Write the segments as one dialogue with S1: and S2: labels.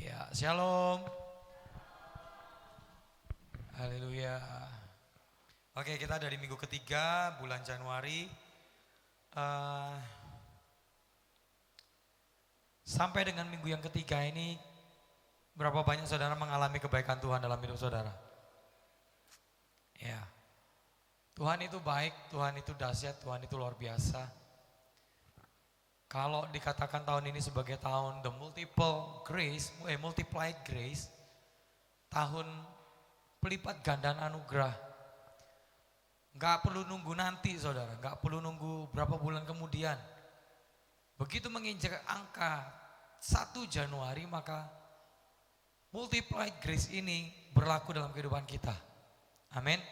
S1: Ya, shalom. Haleluya. Oke, kita dari minggu ketiga bulan Januari. Eh, Sampai dengan minggu yang ketiga ini, berapa banyak saudara mengalami kebaikan Tuhan dalam hidup saudara? Ya, Tuhan itu baik, Tuhan itu dahsyat, Tuhan itu luar biasa. Kalau dikatakan tahun ini sebagai tahun the multiplied grace, tahun pelipat gandaan anugerah. Gak perlu nunggu nanti saudara, gak perlu nunggu berapa bulan kemudian. Begitu menginjak angka 1 Januari maka multiplied grace ini berlaku dalam kehidupan kita. Amin.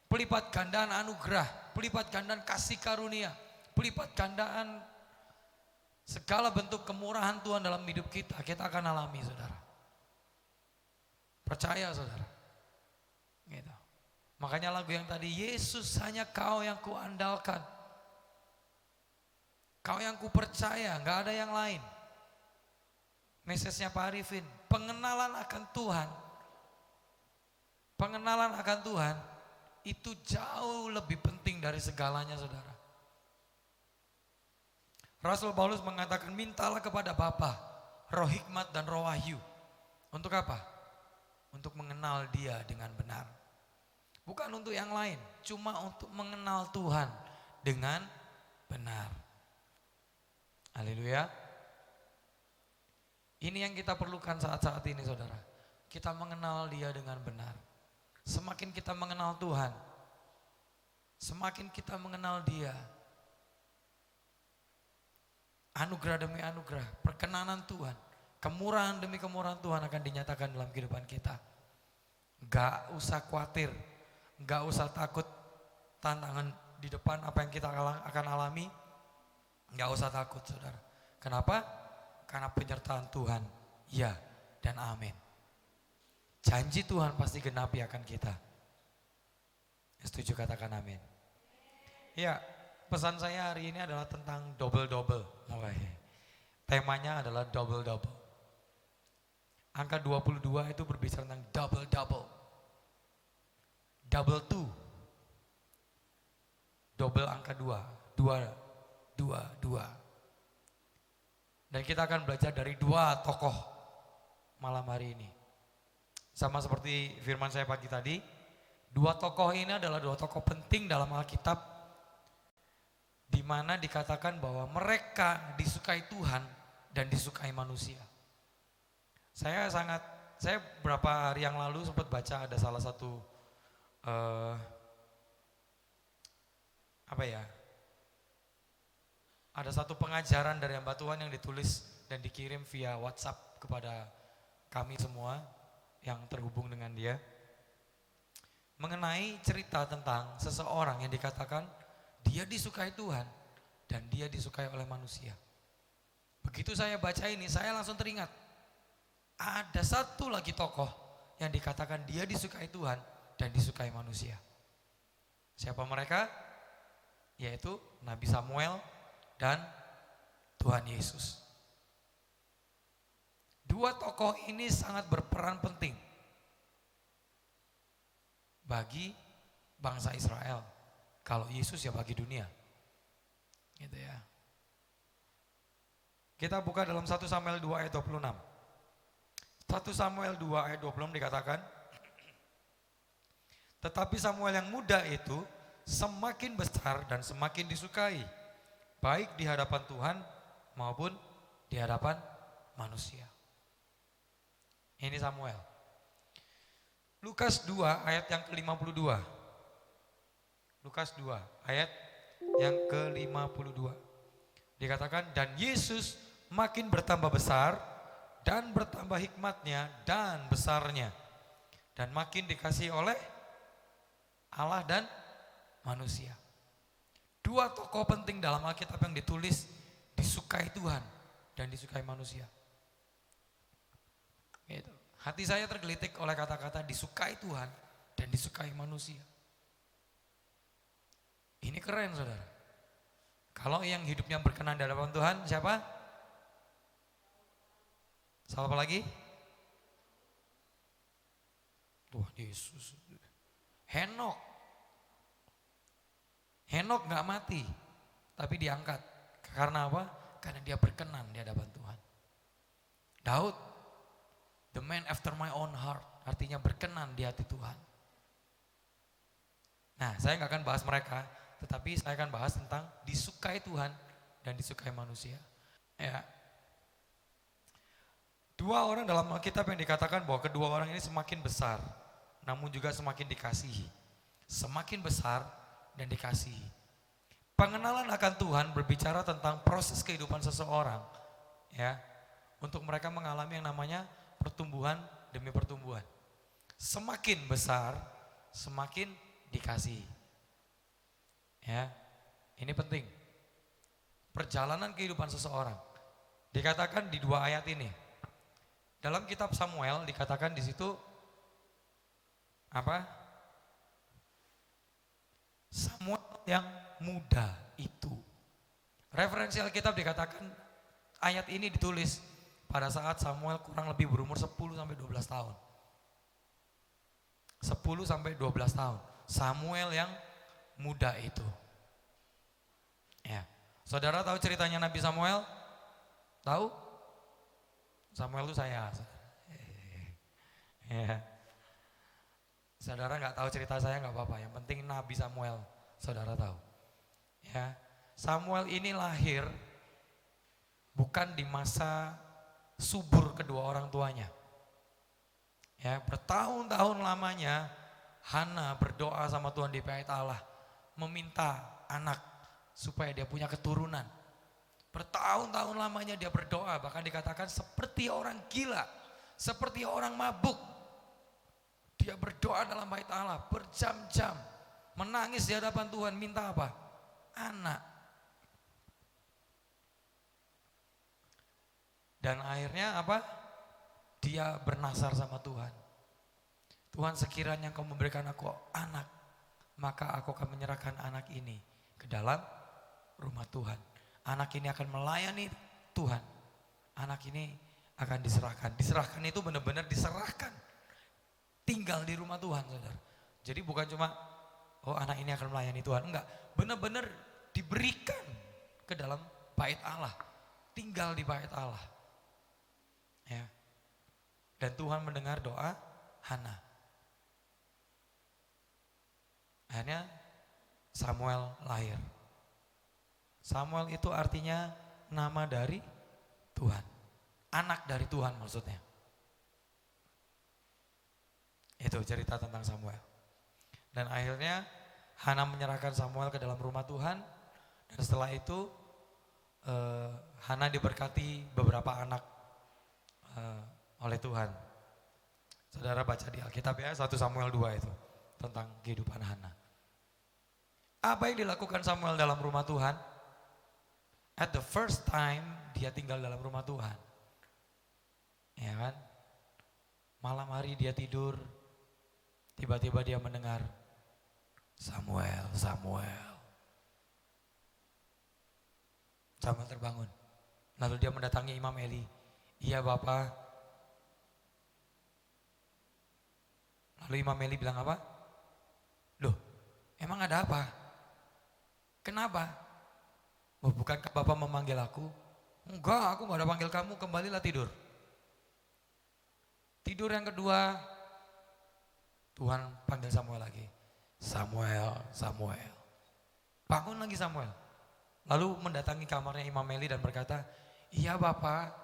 S1: Pelipat gandaan anugerah, pelipat gandaan kasih karunia, pelipat gandaan segala bentuk kemurahan Tuhan dalam hidup kita akan alami saudara. Percaya saudara. Gitu. Makanya lagu yang tadi, Yesus hanya kau yang kuandalkan. Kau yang kupercaya, gak ada yang lain. Mesejnya Pak Arifin, pengenalan akan Tuhan. Pengenalan akan Tuhan itu jauh lebih penting dari segalanya saudara. Rasul Paulus mengatakan mintalah kepada Bapa roh hikmat dan roh wahyu. Untuk apa? Untuk mengenal Dia dengan benar. Bukan untuk yang lain, cuma untuk mengenal Tuhan dengan benar. Haleluya. Ini yang kita perlukan saat-saat ini saudara. Kita mengenal Dia dengan benar. Semakin kita mengenal Tuhan, semakin kita mengenal Dia. Anugerah demi anugerah, perkenanan Tuhan, kemurahan demi kemurahan Tuhan akan dinyatakan dalam kehidupan kita. Gak usah khawatir, gak usah takut tantangan di depan apa yang kita akan alami. Gak usah takut saudara. Kenapa? Karena penyertaan Tuhan, ya dan amin. Janji Tuhan pasti genapi akan kita. Setuju katakan amin. Ya. Pesan saya hari ini adalah tentang double-double. Temanya adalah double-double. Angka 22 itu berbicara tentang double-double. Double two. Double angka 2. 2, 2, 2. Dan kita akan belajar dari 2 tokoh malam hari ini. Sama seperti firman saya pagi tadi. 2 tokoh ini adalah 2 tokoh penting dalam Alkitab. Di mana dikatakan bahwa mereka disukai Tuhan dan disukai manusia. Saya beberapa hari yang lalu sempat baca ada salah satu ada satu pengajaran dari hamba Tuhan yang ditulis dan dikirim via WhatsApp kepada kami semua yang terhubung dengan dia, mengenai cerita tentang seseorang yang dikatakan dia disukai Tuhan dan dia disukai oleh manusia. Begitu saya baca ini, saya langsung teringat. Ada satu lagi tokoh yang dikatakan dia disukai Tuhan dan disukai manusia. Siapa mereka? Yaitu Nabi Samuel dan Tuhan Yesus. 2 tokoh ini sangat berperan penting bagi bangsa Israel. Kalau Yesus ya bagi dunia. Gitu ya. Kita buka dalam 1 Samuel 2 ayat 26. 1 Samuel 2 ayat 26 dikatakan, tetapi Samuel yang muda itu semakin besar dan semakin disukai, baik di hadapan Tuhan maupun di hadapan manusia. Ini Samuel. Lukas 2 ayat yang ke-52. Lukas 2 ayat yang ke-52. Dikatakan dan Yesus makin bertambah besar dan bertambah hikmatnya dan besarnya. Dan makin dikasihi oleh Allah dan manusia. 2 tokoh penting dalam Alkitab yang ditulis disukai Tuhan dan disukai manusia. Gitu. Hati saya tergelitik oleh kata-kata disukai Tuhan dan disukai manusia. Ini keren saudara. Kalau yang hidupnya berkenan di hadapan Tuhan siapa? 1 Apa lagi? Tuhan Yesus. Henok. Henok gak mati, tapi diangkat. Karena apa? Karena dia berkenan di hadapan Tuhan. Daud, the man after my own heart, artinya berkenan di hati Tuhan. Nah, saya gak akan bahas mereka, tetapi saya akan bahas tentang disukai Tuhan dan disukai manusia. Ya. Dua orang dalam Alkitab yang dikatakan bahwa kedua orang ini semakin besar, namun juga semakin dikasihi. Semakin besar dan dikasihi. Pengenalan akan Tuhan berbicara tentang proses kehidupan seseorang, ya, untuk mereka mengalami yang namanya pertumbuhan demi pertumbuhan. Semakin besar, semakin dikasihi. Ya, ini penting. Perjalanan kehidupan seseorang dikatakan di dua ayat ini. Dalam kitab Samuel dikatakan di situ apa? Samuel yang muda itu. Referensi Alkitab dikatakan ayat ini ditulis pada saat Samuel kurang lebih berumur 10 sampai 12 tahun. 10 sampai 12 tahun. Samuel yang muda itu. Ya. Saudara tahu ceritanya Nabi Samuel? Tahu? Samuel itu saya. Ya. Saudara nggak tahu cerita saya nggak apa-apa. Yang penting Nabi Samuel, saudara tahu. Ya, Samuel ini lahir bukan di masa subur kedua orang tuanya. Ya, bertahun-tahun lamanya Hana berdoa sama Tuhan di bait Allah, meminta anak supaya dia punya keturunan. Bertahun-tahun lamanya dia berdoa, bahkan dikatakan seperti orang gila, seperti orang mabuk. Dia berdoa dalam bait Allah berjam-jam, menangis di hadapan Tuhan, minta apa? Anak. Dan akhirnya apa? Dia bernasar sama Tuhan. Tuhan, sekiranya Engkau memberikan aku anak, maka aku akan menyerahkan anak ini ke dalam rumah Tuhan. Anak ini akan melayani Tuhan. Anak ini akan diserahkan. Diserahkan itu benar-benar diserahkan. Tinggal di rumah Tuhan, saudara. Jadi bukan cuma, oh anak ini akan melayani Tuhan. Enggak, benar-benar diberikan ke dalam bait Allah. Tinggal di bait Allah. Ya. Dan Tuhan mendengar doa Hana. Akhirnya Samuel lahir. Samuel itu artinya nama dari Tuhan. Anak dari Tuhan maksudnya. Itu cerita tentang Samuel. Dan akhirnya Hana menyerahkan Samuel ke dalam rumah Tuhan. Dan setelah itu Hana diberkati beberapa anak oleh Tuhan. Saudara baca di Alkitab ya, 1 Samuel 2 itu tentang kehidupan Hana. Apa yang dilakukan Samuel dalam rumah Tuhan? At the first time dia tinggal dalam rumah Tuhan. Ya kan? Malam hari dia tidur, tiba-tiba dia mendengar Samuel, Samuel. Samuel terbangun. Lalu dia mendatangi Imam Eli. Iya Bapak. Lalu Imam Eli bilang apa? Loh, emang ada apa? Kenapa? Oh, bukankah Bapak memanggil aku? Enggak, aku gak ada panggil kamu, kembalilah tidur. Tidur yang kedua, Tuhan panggil Samuel lagi. Samuel, Samuel. Bangun lagi Samuel. Lalu mendatangi kamarnya Imam Eli dan berkata, iya Bapak.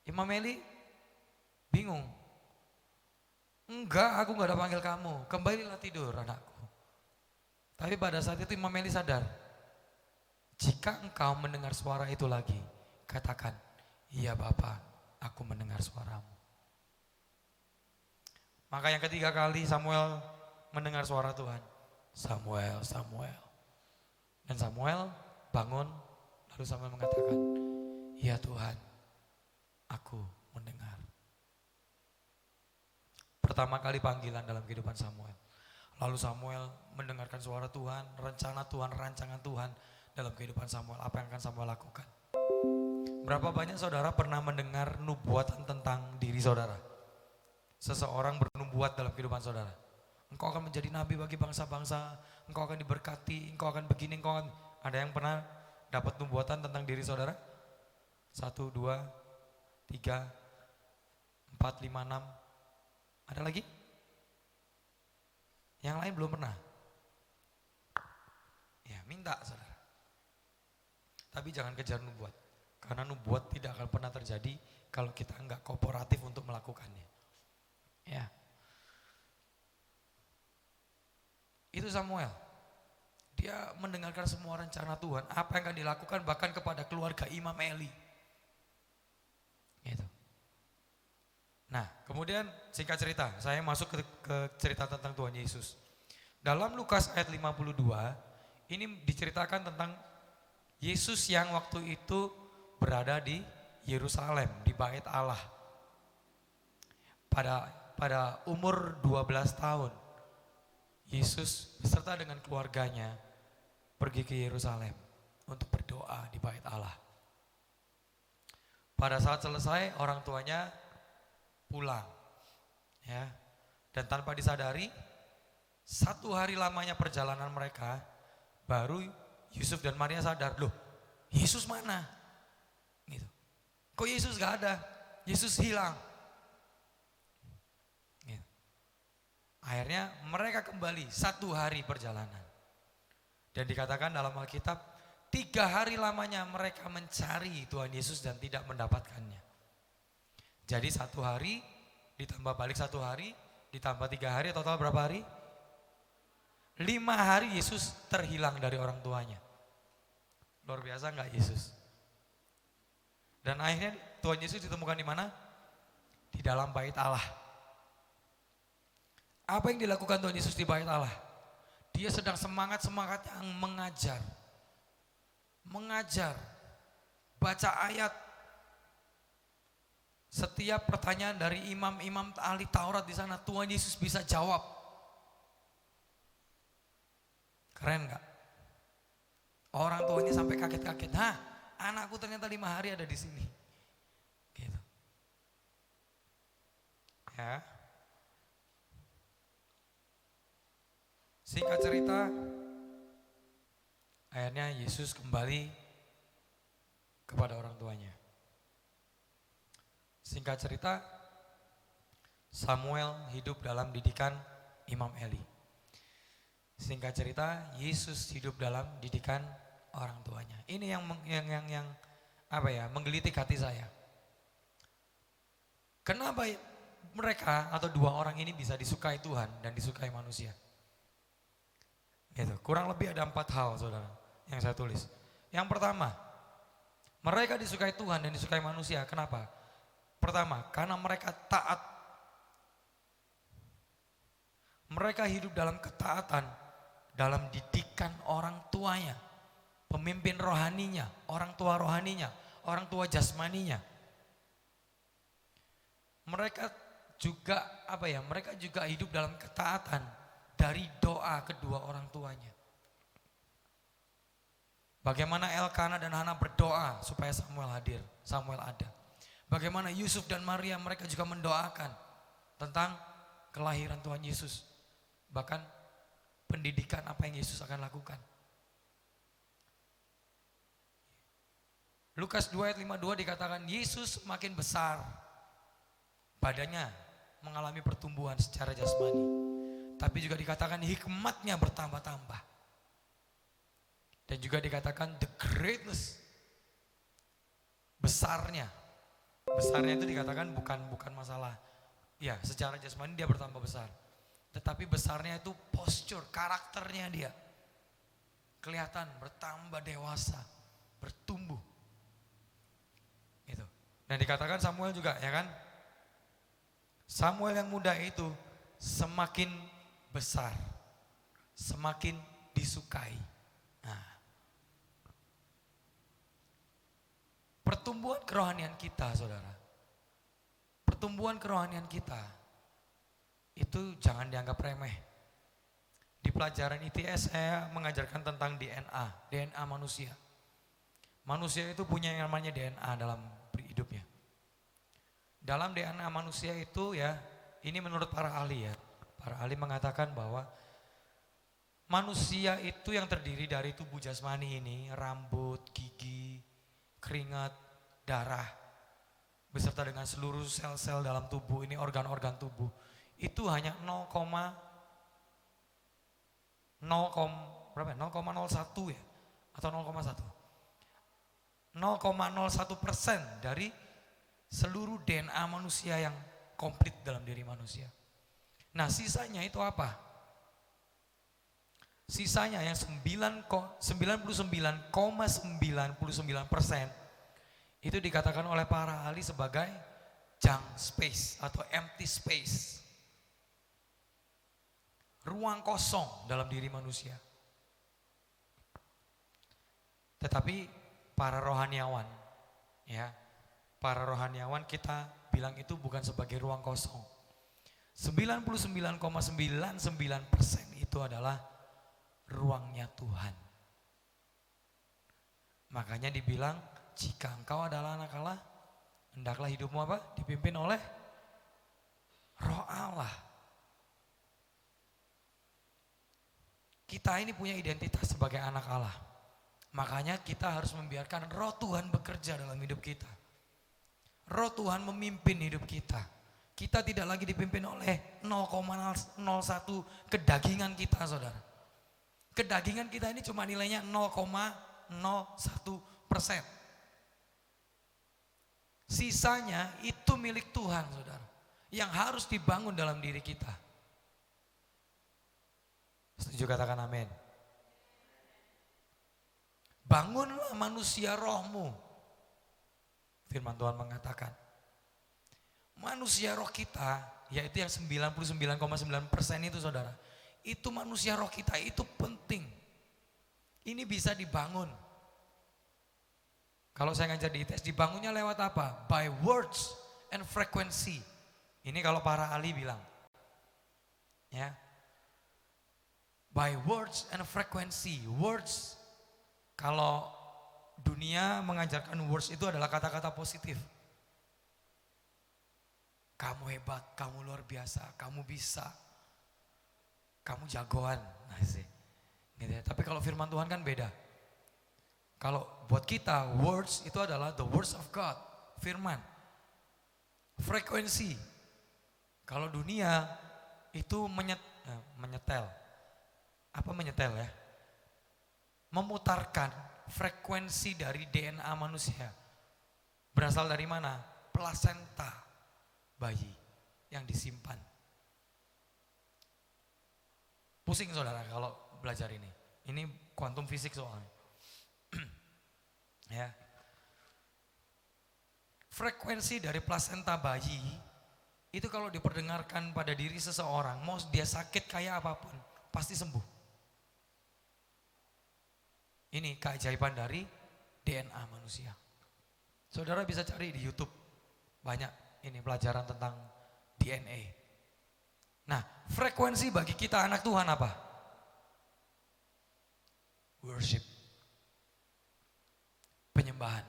S1: Imam Eli bingung. Enggak, aku gak ada panggil kamu, kembalilah tidur anakku. Tapi pada saat itu Imam Eli sadar, jika engkau mendengar suara itu lagi, katakan, iya Bapak, aku mendengar suaramu. Maka yang ketiga kali Samuel mendengar suara Tuhan. Samuel, Samuel. Dan Samuel bangun, lalu Samuel mengatakan, iya Tuhan, aku mendengar. Pertama kali panggilan dalam kehidupan Samuel. Lalu Samuel mendengarkan suara Tuhan, rencana Tuhan, rancangan Tuhan dalam kehidupan Samuel. Apa yang akan Samuel lakukan? Berapa banyak saudara pernah mendengar nubuatan tentang diri saudara? Seseorang bernubuat dalam kehidupan saudara. Engkau akan menjadi nabi bagi bangsa-bangsa, engkau akan diberkati, engkau akan begini, engkau akan... Ada yang pernah dapat nubuatan tentang diri saudara? 1, 2, 3, 4, 5, 6. Ada lagi? Yang lain belum pernah? Ya, minta saudara. Tapi jangan kejar nubuat. Karena nubuat tidak akan pernah terjadi kalau kita enggak kooperatif untuk melakukannya. Ya. Itu Samuel. Dia mendengarkan semua rencana Tuhan, apa yang akan dilakukan bahkan kepada keluarga Imam Eli. Gitu. Nah, kemudian singkat cerita, saya masuk ke cerita tentang Tuhan Yesus. Dalam Lukas ayat 52, ini diceritakan tentang Yesus yang waktu itu berada di Yerusalem, di Bait Allah. Pada umur 12 tahun, Yesus beserta dengan keluarganya pergi ke Yerusalem untuk berdoa di Bait Allah. Pada saat selesai, orang tuanya pulang, ya, dan tanpa disadari, 1 hari lamanya perjalanan mereka, baru Yusuf dan Maria sadar, loh, Yesus mana? Gitu. Kok Yesus gak ada? Yesus hilang. Gitu. Akhirnya mereka kembali 1 hari perjalanan. Dan dikatakan dalam Alkitab, 3 hari lamanya mereka mencari Tuhan Yesus dan tidak mendapatkannya. Jadi 1 hari ditambah balik 1 hari, ditambah 3 hari, total berapa hari? 5 hari Yesus terhilang dari orang tuanya. Luar biasa enggak Yesus? Dan akhirnya Tuhan Yesus ditemukan di mana? Di dalam Bait Allah. Apa yang dilakukan Tuhan Yesus di Bait Allah? Dia sedang semangat-semangat yang mengajar, baca ayat. Setiap pertanyaan dari imam-imam ahli Taurat di sana, Tuhan Yesus bisa jawab. Keren gak? Orang tuanya sampai kaget-kaget. Hah, anakku ternyata 5 hari ada di sini. Gitu. Ya. Singkat cerita, akhirnya Yesus kembali kepada orang tuanya. Singkat cerita, Samuel hidup dalam didikan Imam Eli. Singkat cerita, Yesus hidup dalam didikan orang tuanya. Ini yang menggelitik hati saya. Kenapa mereka atau 2 orang ini bisa disukai Tuhan dan disukai manusia? Gitu. Kurang lebih ada 4 hal saudara yang saya tulis. Yang pertama, mereka disukai Tuhan dan disukai manusia. Kenapa? Pertama, karena mereka taat. Mereka hidup dalam ketaatan, dalam didikan orang tuanya, pemimpin rohaninya, orang tua rohaninya, orang tua jasmaninya. Mereka juga mereka juga hidup dalam ketaatan dari doa kedua orang tuanya. Bagaimana Elkana dan Hana berdoa supaya Samuel ada. Bagaimana Yusuf dan Maria mereka juga mendoakan tentang kelahiran Tuhan Yesus. Bahkan pendidikan apa yang Yesus akan lakukan. Lukas 2 ayat 52 dikatakan Yesus makin besar. Badannya mengalami pertumbuhan secara jasmani. Tapi juga dikatakan hikmatnya bertambah-tambah. Dan juga dikatakan the greatness. Besarnya itu dikatakan bukan masalah. Ya, secara jasmani dia bertambah besar. Tetapi besarnya itu posture, karakternya dia. Kelihatan bertambah dewasa, bertumbuh. Itu. Dan dikatakan Samuel juga, ya kan? Samuel yang muda itu semakin besar, semakin disukai. Nah, pertumbuhan kerohanian kita, saudara, pertumbuhan kerohanian kita itu jangan dianggap remeh. Di pelajaran ITS saya mengajarkan tentang DNA manusia. Manusia itu punya yang namanya DNA dalam hidupnya. Dalam DNA manusia itu ya, ini menurut para ahli ya. Para ahli mengatakan bahwa manusia itu yang terdiri dari tubuh jasmani ini, rambut, gigi, keringat, darah, beserta dengan seluruh sel-sel dalam tubuh ini, organ-organ tubuh, itu hanya 0,01 ya, atau 0,1% dari seluruh DNA manusia yang komplit dalam diri manusia. Nah sisanya itu apa? Sisanya yang 99,99% itu dikatakan oleh para ahli sebagai junk space atau empty space. Ruang kosong dalam diri manusia. Tetapi para rohaniawan, ya, para rohaniawan kita bilang itu bukan sebagai ruang kosong. 99,99% itu adalah ruangnya Tuhan. Makanya dibilang jika engkau adalah anak Allah, hendaklah hidupmu apa? Dipimpin oleh Roh Allah. Kita ini punya identitas sebagai anak Allah. Makanya kita harus membiarkan Roh Tuhan bekerja dalam hidup kita. Roh Tuhan memimpin hidup kita. Kita tidak lagi dipimpin oleh 0,01 kedagingan kita, saudara. Kedagingan kita ini cuma nilainya 0,01%. Sisanya itu milik Tuhan, saudara. Yang harus dibangun dalam diri kita. Setuju, katakan amin. Bangunlah manusia rohmu. Firman Tuhan mengatakan. Manusia roh kita, yaitu yang 99,9% itu, saudara. Itu manusia roh kita, itu penting. Ini bisa dibangun. Kalau saya ngajar di ITS, dibangunnya lewat apa? By words and frequency. Ini kalau para ahli bilang. Ya. By words and frequency. Words, kalau dunia mengajarkan words itu adalah kata-kata positif. Kamu hebat, kamu luar biasa, kamu bisa, kamu jagoan. Asik. Gitu ya. Tapi kalau firman Tuhan kan beda. Kalau buat kita words itu adalah the words of God, firman. Frekuensi. Kalau dunia itu menyetel. Apa menyetel ya? Memutarkan frekuensi dari DNA manusia. Berasal dari mana? Plasenta bayi yang disimpan. Pusing saudara kalau belajar ini. Ini kuantum fisik soalnya. Ya. Frekuensi dari plasenta bayi itu kalau diperdengarkan pada diri seseorang, mau dia sakit kayak apapun, pasti sembuh. Ini keajaiban dari DNA manusia. Saudara bisa cari di YouTube. Banyak ini pelajaran tentang DNA. Nah, frekuensi bagi kita anak Tuhan apa? Worship. Penyembahan.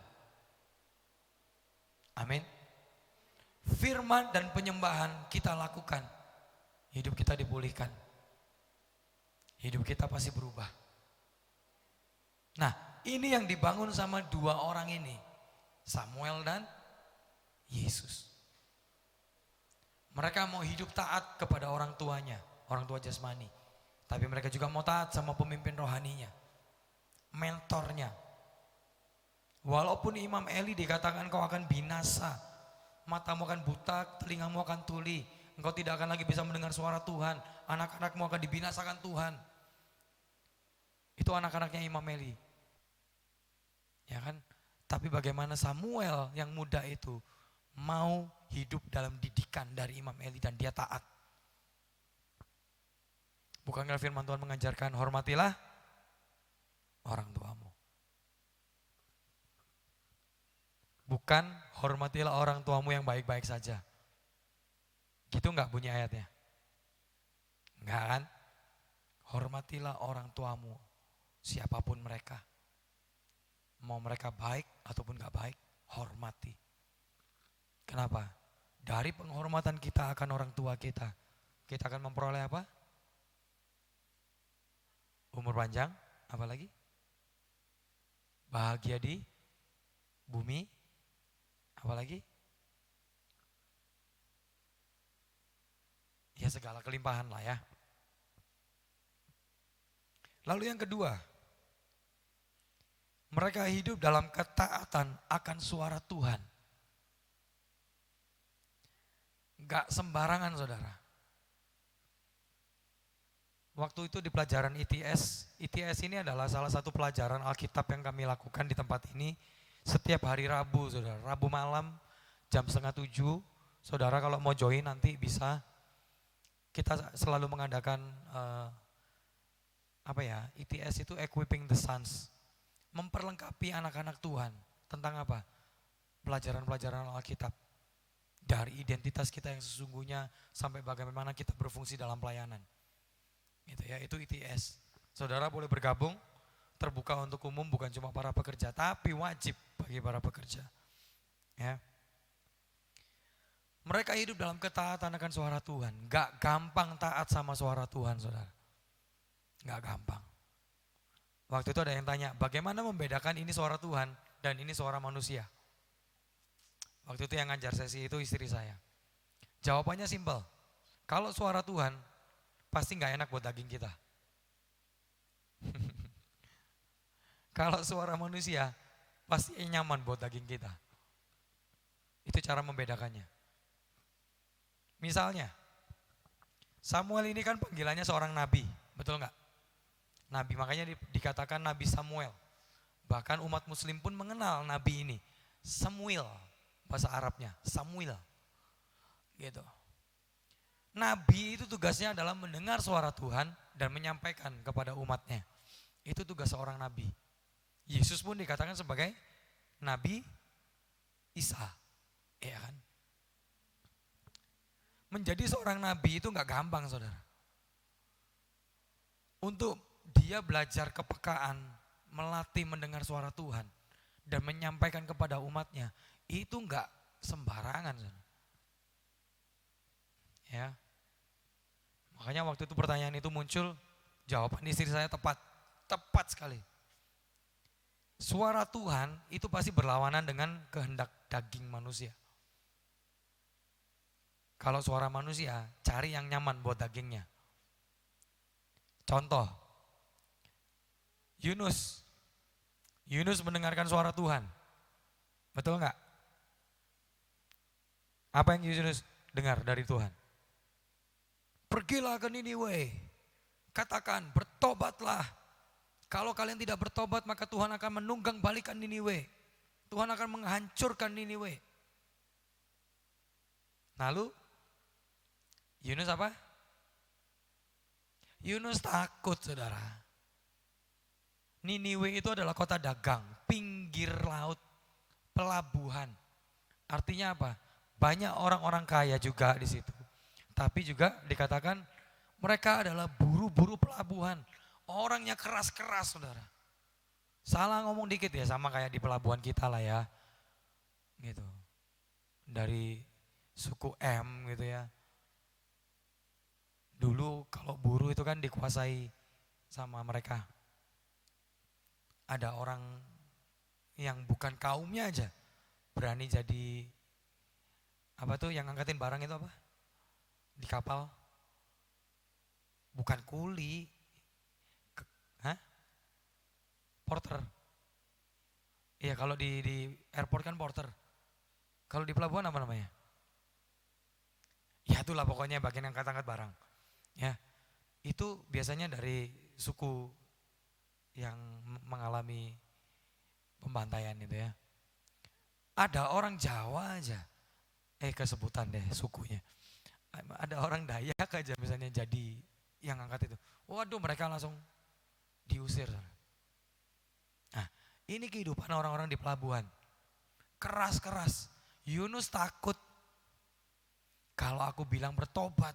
S1: Amin. Firman dan penyembahan kita lakukan. Hidup kita dipulihkan. Hidup kita pasti berubah. Nah, ini yang dibangun sama dua orang ini. Samuel dan Yesus. Mereka mau hidup taat kepada orang tuanya, orang tua jasmani. Tapi mereka juga mau taat sama pemimpin rohaninya, mentornya. Walaupun Imam Eli dikatakan kau akan binasa, matamu akan buta, telingamu akan tuli, engkau tidak akan lagi bisa mendengar suara Tuhan, anak-anakmu akan dibinasakan Tuhan. Itu anak-anaknya Imam Eli. Ya kan? Tapi bagaimana Samuel yang muda itu mau hidup dalam didikan dari Imam Eli dan dia taat. Bukankah firman Tuhan mengajarkan hormatilah orang tuamu. Bukan hormatilah orang tuamu yang baik-baik saja. Gitu enggak bunyi ayatnya? Enggak kan? Hormatilah orang tuamu, siapapun mereka. Mau mereka baik ataupun gak baik, hormati. Kenapa? Dari penghormatan kita akan orang tua kita akan memperoleh apa? Umur panjang, apa lagi? Bahagia di bumi, apa lagi? Ya segala kelimpahan lah ya. Lalu yang kedua, mereka hidup dalam ketaatan akan suara Tuhan. Gak sembarangan saudara. Waktu itu di pelajaran ITS ini adalah salah satu pelajaran Alkitab yang kami lakukan di tempat ini setiap hari Rabu saudara. Rabu malam jam 6:30, saudara kalau mau join nanti bisa. Kita selalu mengadakan ITS itu Equipping the Sons. Memperlengkapi anak-anak Tuhan tentang apa? Pelajaran-pelajaran Alkitab. Dari identitas kita yang sesungguhnya sampai bagaimana kita berfungsi dalam pelayanan. Gitu ya, itu ITS. Saudara boleh bergabung, terbuka untuk umum, bukan cuma para pekerja, tapi wajib bagi para pekerja. Ya. Mereka hidup dalam ketaatan akan suara Tuhan. Gak gampang taat sama suara Tuhan, saudara. Gak gampang. Waktu itu ada yang tanya, bagaimana membedakan ini suara Tuhan dan ini suara manusia? Waktu itu yang ngajar sesi itu istri saya. Jawabannya simpel. Kalau suara Tuhan, pasti gak enak buat daging kita. Kalau suara manusia, pasti nyaman buat daging kita. Itu cara membedakannya. Misalnya, Samuel ini kan panggilannya seorang nabi, betul gak? Nabi, makanya dikatakan Nabi Samuel. Bahkan umat muslim pun mengenal nabi ini. Samuel, bahasa Arabnya, Samuel. Gitu. Nabi itu tugasnya adalah mendengar suara Tuhan dan menyampaikan kepada umatnya. Itu tugas seorang nabi. Yesus pun dikatakan sebagai Nabi Isa. Iya kan? Menjadi seorang nabi itu gak gampang saudara. Untuk dia belajar kepekaan, melatih mendengar suara Tuhan dan menyampaikan kepada umatnya, itu gak sembarangan saudara. Ya. Makanya waktu itu pertanyaan itu muncul, jawaban istri saya tepat sekali. Suara Tuhan itu pasti berlawanan dengan kehendak daging manusia. Kalau suara manusia, cari yang nyaman buat dagingnya. Contoh, Yunus mendengarkan suara Tuhan. Betul enggak? Apa yang Yunus dengar dari Tuhan? Pergilah ke Niniwe, katakan bertobatlah. Kalau kalian tidak bertobat maka Tuhan akan menunggang balikan Niniwe. Tuhan akan menghancurkan Niniwe. Lalu Yunus apa? Yunus takut saudara. Niniwe itu adalah kota dagang, pinggir laut, pelabuhan. Artinya apa? Banyak orang-orang kaya juga di situ. Tapi juga dikatakan mereka adalah buru-buru pelabuhan. Orangnya keras-keras saudara. Salah ngomong dikit ya sama kayak di pelabuhan kita lah ya. Gitu. Dari suku M gitu ya. Dulu kalau buruh itu kan dikuasai sama mereka. Ada orang yang bukan kaumnya aja berani jadi apa tuh yang ngangkatin barang itu apa? Di kapal. Bukan kuli. Porter. Iya kalau di airport kan porter. Kalau di pelabuhan apa namanya? Ya itulah pokoknya bagian yang angkat-angkat barang. Ya, itu biasanya dari suku yang mengalami pembantaian itu ya. Ada orang Jawa aja, kesebutan deh sukunya. Ada orang Dayak aja misalnya jadi yang angkat itu. Waduh mereka langsung diusir. Nah ini kehidupan orang-orang di pelabuhan. Keras-keras. Yunus takut. Kalau aku bilang bertobat.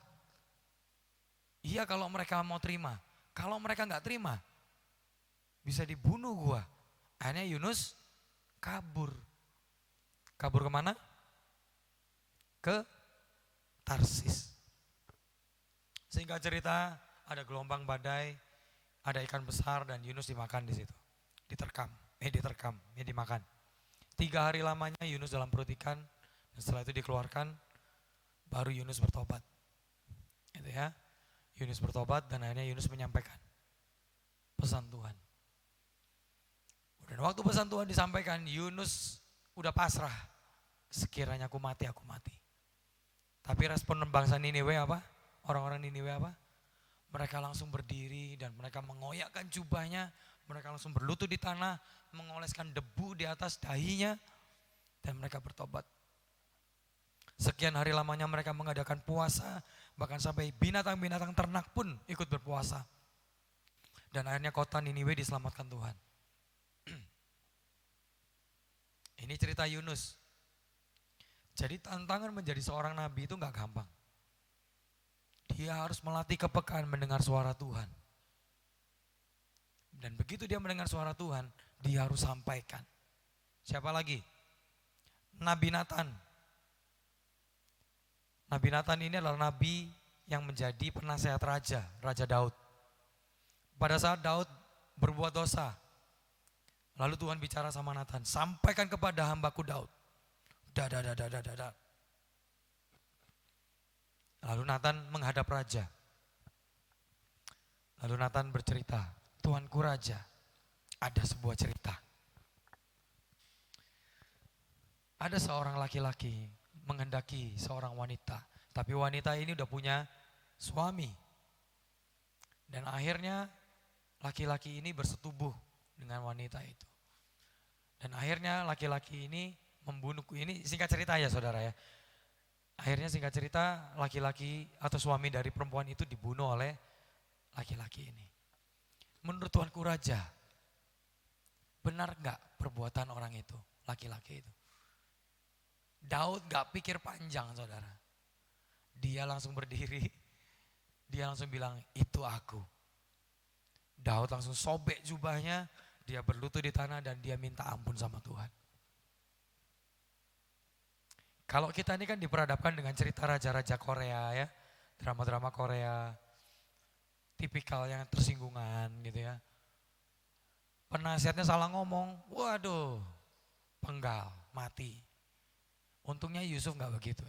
S1: Iya kalau mereka mau terima. Kalau mereka gak terima. Bisa dibunuh gua. Akhirnya Yunus kabur. Kabur kemana? Ke Tarsis. Sehingga cerita ada gelombang badai, ada ikan besar dan Yunus dimakan di situ. Dimakan. 3 hari lamanya Yunus dalam perut ikan, dan setelah itu dikeluarkan, baru Yunus bertobat. Itu ya, Yunus bertobat dan akhirnya Yunus menyampaikan pesan Tuhan. Dan waktu pesan Tuhan disampaikan, Yunus udah pasrah. Sekiranya aku mati, aku mati. Tapi respon bangsa Niniwe apa? Orang-orang Niniwe apa? Mereka langsung berdiri dan mereka mengoyakkan jubahnya. Mereka langsung berlutut di tanah, mengoleskan debu di atas dahinya. Dan mereka bertobat. Sekian hari lamanya mereka mengadakan puasa. Bahkan sampai binatang-binatang ternak pun ikut berpuasa. Dan akhirnya kota Niniwe diselamatkan Tuhan. Ini cerita Yunus. Jadi tantangan menjadi seorang nabi itu gak gampang. Dia harus melatih kepekaan mendengar suara Tuhan. Dan begitu dia mendengar suara Tuhan, dia harus sampaikan. Siapa lagi? Nabi Nathan. Nabi Nathan ini adalah nabi yang menjadi penasehat Raja Daud. Pada saat Daud berbuat dosa, lalu Tuhan bicara sama Nathan, sampaikan kepada hambaku Daud. Lalu Nathan menghadap raja. Lalu Nathan bercerita, Tuanku Raja, ada sebuah cerita. Ada seorang laki-laki menghendaki seorang wanita, tapi wanita ini udah punya suami. Dan akhirnya laki-laki ini bersetubuh dengan wanita itu. Dan akhirnya laki-laki ini membunuh, ini singkat cerita ya saudara ya. Akhirnya singkat cerita laki-laki atau suami dari perempuan itu dibunuh oleh laki-laki ini. Menurut Tuanku Raja, benar gak perbuatan orang itu, laki-laki itu? Daud gak pikir panjang saudara. Dia langsung berdiri, dia langsung bilang itu aku. Daud langsung sobek jubahnya, dia berlutut di tanah dan dia minta ampun sama Tuhan. Kalau kita ini kan diperhadapkan dengan cerita raja-raja Korea ya, drama-drama Korea, tipikal yang tersinggungan gitu ya. Penasihatnya salah ngomong, waduh, penggal, mati. Untungnya Yusuf gak begitu,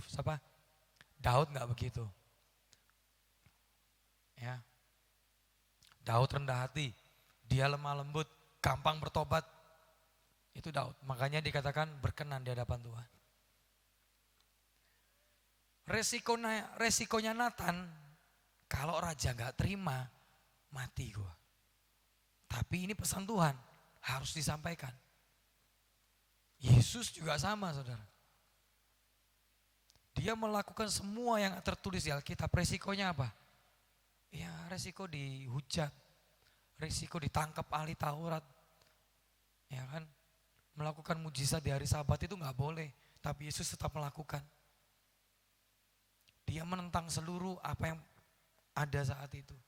S1: siapa? Daud gak begitu. Ya, Daud rendah hati, dia lemah lembut, gampang bertobat. Itu Daud, makanya dikatakan berkenan di hadapan Tuhan. Resikonya Nathan, kalau raja gak terima, mati gua. Tapi ini pesan Tuhan, harus disampaikan. Yesus juga sama saudara. Dia melakukan semua yang tertulis di Alkitab, resikonya apa? Ya resiko dihujat, resiko ditangkap ahli Taurat. Ya kan, melakukan mujizat di hari Sabat itu gak boleh, tapi Yesus tetap melakukan. Dia menentang seluruh apa yang ada saat itu.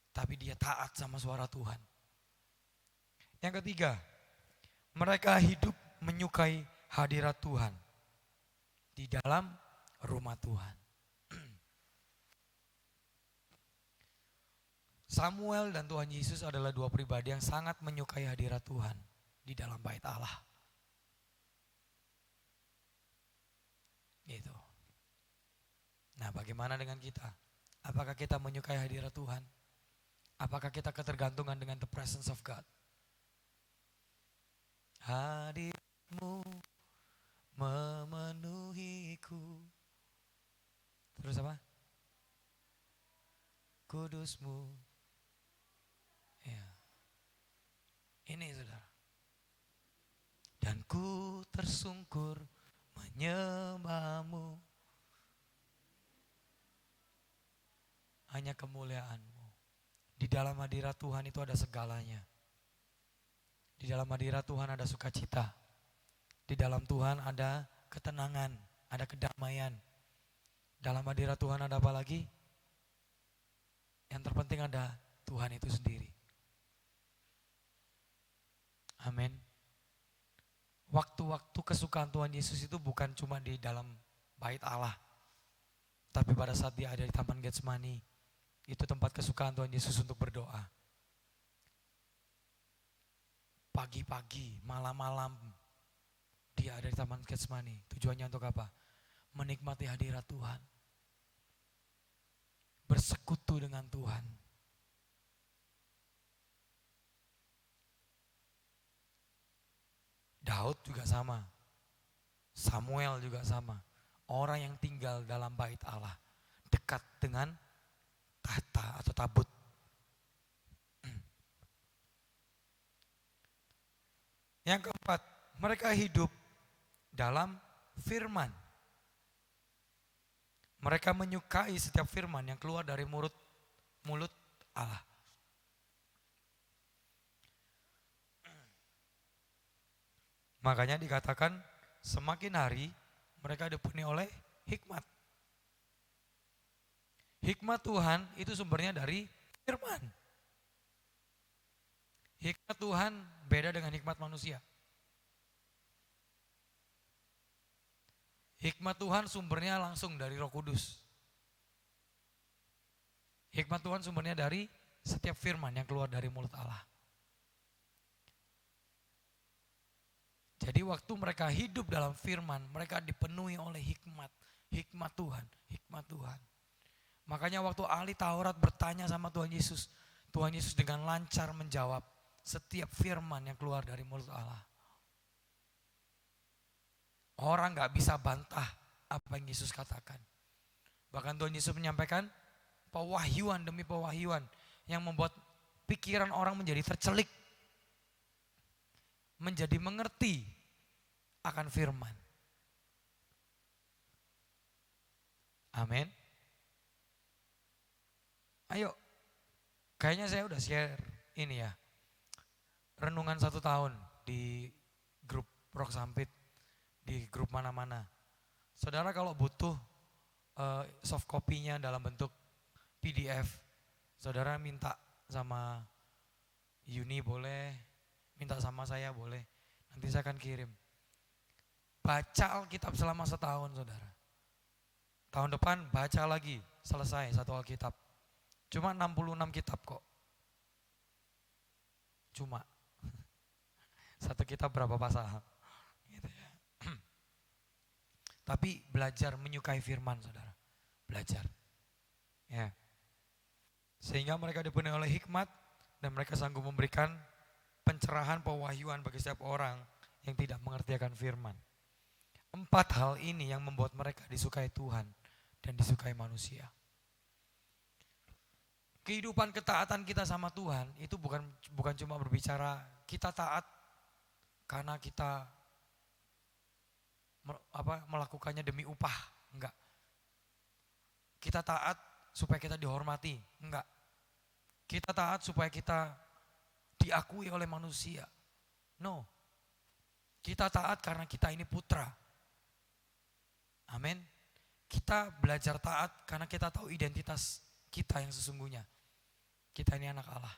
S1: Tapi dia taat sama suara Tuhan. Yang ketiga, mereka hidup menyukai hadirat Tuhan di dalam rumah Tuhan. Samuel dan Tuhan Yesus adalah dua pribadi yang sangat menyukai hadirat Tuhan di dalam bait Allah. Gitu. Nah, bagaimana dengan kita? Apakah kita menyukai hadirat Tuhan? Apakah kita ketergantungan dengan the presence of God? Hadirmu memenuhiku. Terus apa? Kudusmu. Ya. Ini saudara. Dan ku tersungkur menyembahmu. Hanya kemuliaan-Mu. Di dalam hadirat Tuhan itu ada segalanya. Di dalam hadirat Tuhan ada sukacita. Di dalam Tuhan ada ketenangan, ada kedamaian. Dalam hadirat Tuhan ada apa lagi? Yang terpenting ada Tuhan itu sendiri. Amin. Waktu-waktu kesukaan Tuhan Yesus itu bukan cuma di dalam bait Allah. Tapi pada saat dia ada di Taman Getsemani, itu tempat kesukaan Tuhan Yesus untuk berdoa. Pagi-pagi, malam-malam, dia ada di Taman Getsemani. Tujuannya untuk apa? Menikmati hadirat Tuhan. Bersekutu dengan Tuhan. Daud juga sama. Samuel juga sama. Orang yang tinggal dalam bait Allah. Dekat dengan tahta atau tabut. Yang keempat, mereka hidup dalam firman. Mereka menyukai setiap firman yang keluar dari mulut Allah. Makanya dikatakan semakin hari mereka dipenuhi oleh hikmat. Hikmat Tuhan itu sumbernya dari firman. Hikmat Tuhan beda dengan hikmat manusia. Hikmat Tuhan sumbernya langsung dari Roh Kudus. Hikmat Tuhan sumbernya dari setiap firman yang keluar dari mulut Allah. Jadi waktu mereka hidup dalam firman, mereka dipenuhi oleh hikmat Tuhan, hikmat Tuhan. Makanya waktu ahli Taurat bertanya sama Tuhan Yesus dengan lancar menjawab setiap firman yang keluar dari mulut Allah. Orang gak bisa bantah apa yang Yesus katakan. Bahkan Tuhan Yesus menyampaikan pewahyuan demi pewahyuan yang membuat pikiran orang menjadi tercelik. Menjadi mengerti akan firman. Amin. Ayo, kayaknya saya udah share ini ya. Renungan 1 tahun di grup Rock Sampit, di grup mana-mana. Saudara kalau butuh soft copy-nya dalam bentuk PDF, saudara minta sama Yuni boleh, minta sama saya boleh, nanti saya akan kirim. Baca Alkitab selama 1 tahun saudara. Tahun depan baca lagi, selesai 1 Alkitab. Cuma 66 kitab kok. Cuma. 1 kitab berapa pasal? Gitu ya. Tapi belajar menyukai firman saudara. Belajar. Ya. Sehingga mereka dipenuhi oleh hikmat dan mereka sanggup memberikan pencerahan pewahyuan bagi setiap orang yang tidak mengerti akan firman. 4 hal ini yang membuat mereka disukai Tuhan dan disukai manusia. Kehidupan ketaatan kita sama Tuhan itu bukan cuma berbicara kita taat karena kita melakukannya demi upah, enggak. Kita taat supaya kita dihormati, enggak. Kita taat supaya kita diakui oleh manusia. No. Kita taat karena kita ini putra. Amin. Kita belajar taat karena kita tahu identitas kita yang sesungguhnya. Kita ini anak Allah.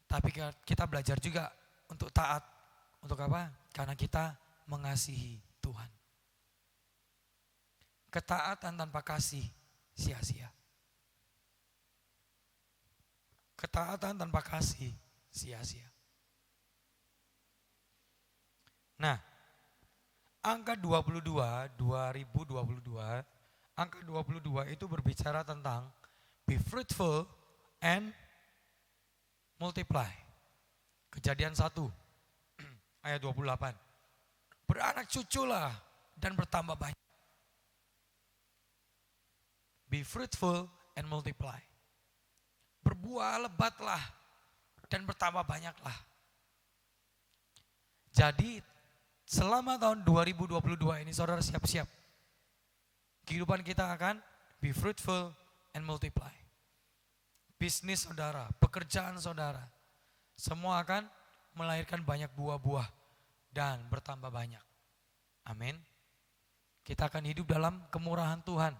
S1: Tapi kita belajar juga untuk taat. Untuk apa? Karena kita mengasihi Tuhan. Ketaatan tanpa kasih sia-sia. Ketaatan tanpa kasih sia-sia. Nah, angka 2022, angka 22 itu berbicara tentang be fruitful and multiply. Kejadian 1 ayat 28. Beranak cuculah dan bertambah banyak. Be fruitful and multiply. Berbuah lebatlah dan bertambah banyaklah. Jadi selama tahun 2022 ini saudara siap-siap. Kehidupan kita akan be fruitful and multiply. Bisnis saudara, pekerjaan saudara, semua akan melahirkan banyak buah-buah dan bertambah banyak. Amin. Kita akan hidup dalam kemurahan Tuhan.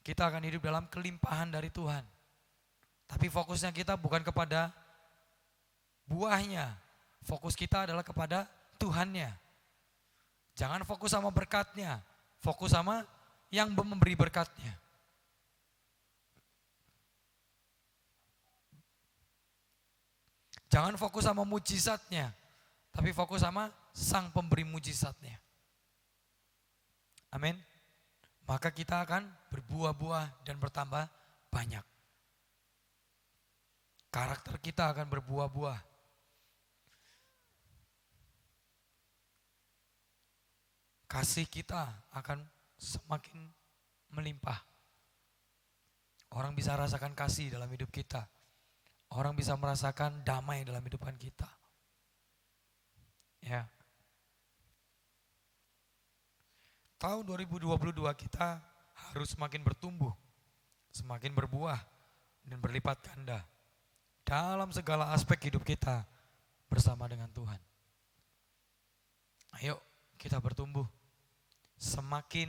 S1: Kita akan hidup dalam kelimpahan dari Tuhan. Tapi fokusnya kita bukan kepada buahnya. Fokus kita adalah kepada Tuhannya. Jangan fokus sama berkatnya, fokus sama yang memberi berkatnya. Jangan fokus sama mujizatnya, tapi fokus sama sang pemberi mujizatnya. Amin. Maka kita akan berbuah-buah dan bertambah banyak. Karakter kita akan berbuah-buah. Kasih kita akan semakin melimpah. Orang bisa rasakan kasih dalam hidup kita. Orang bisa merasakan damai dalam hidupan kita. Ya. Tahun 2022 kita harus semakin bertumbuh, semakin berbuah dan berlipat ganda dalam segala aspek hidup kita bersama dengan Tuhan. Ayo kita bertumbuh. Semakin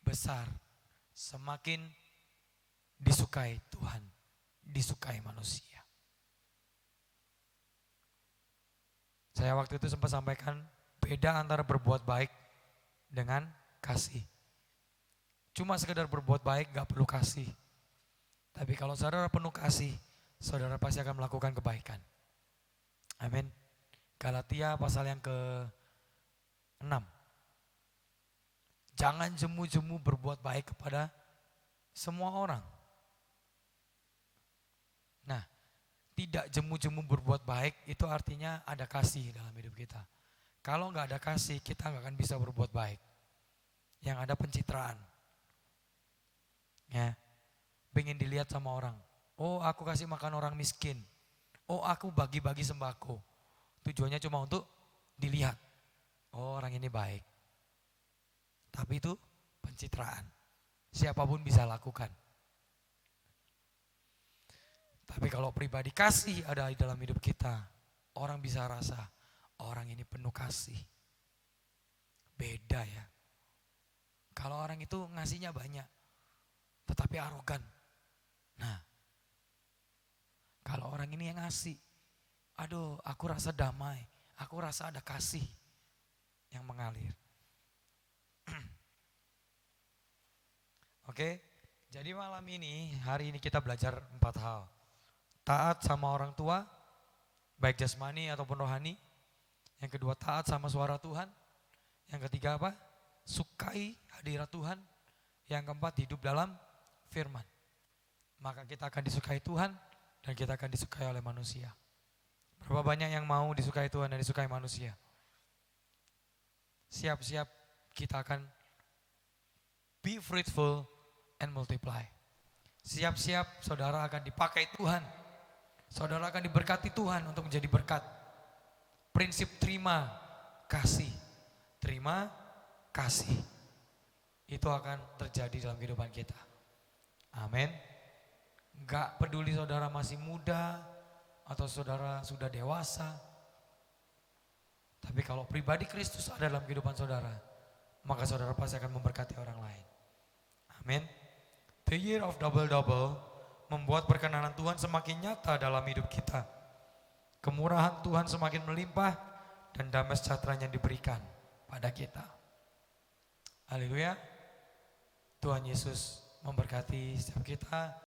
S1: besar, semakin disukai Tuhan, disukai manusia. Saya waktu itu sempat sampaikan beda antara berbuat baik dengan kasih. Cuma sekedar berbuat baik gak perlu kasih. Tapi kalau saudara penuh kasih, saudara pasti akan melakukan kebaikan. Amin. Galatia pasal yang ke-6. Jangan jemu-jemu berbuat baik kepada semua orang. Nah, tidak jemu-jemu berbuat baik itu artinya ada kasih dalam hidup kita. Kalau nggak ada kasih, kita nggak akan bisa berbuat baik. Yang ada pencitraan. Ya, pengen dilihat sama orang. Oh, aku kasih makan orang miskin. Oh, aku bagi-bagi sembako. Tujuannya cuma untuk dilihat. Oh, orang ini baik. Tapi itu pencitraan. Siapapun bisa lakukan. Tapi kalau pribadi kasih ada di dalam hidup kita, orang bisa rasa orang ini penuh kasih. Beda ya. Kalau orang itu ngasihnya banyak, tetapi arogan. Nah, kalau orang ini yang ngasih, aduh aku rasa damai, aku rasa ada kasih yang mengalir. Oke, jadi malam ini, hari ini kita belajar 4 hal. Taat sama orang tua, baik jasmani ataupun rohani. Yang kedua, taat sama suara Tuhan. Yang ketiga apa? Sukai hadirat Tuhan. Yang keempat, hidup dalam firman. Maka kita akan disukai Tuhan dan kita akan disukai oleh manusia. Berapa banyak yang mau disukai Tuhan dan disukai manusia? Siap-siap kita akan be fruitful and multiply. Siap-siap saudara akan dipakai Tuhan. Saudara akan diberkati Tuhan untuk menjadi berkat. Prinsip terima kasih. Terima kasih. Itu akan terjadi dalam kehidupan kita. Amin. Gak peduli saudara masih muda atau saudara sudah dewasa. Tapi kalau pribadi Kristus ada dalam kehidupan saudara, maka saudara pasti akan memberkati orang lain. Amin. The year of double-double membuat perkenanan Tuhan semakin nyata dalam hidup kita. Kemurahan Tuhan semakin melimpah dan damai sejahtera-Nya diberikan pada kita. Haleluya. Tuhan Yesus memberkati setiap kita.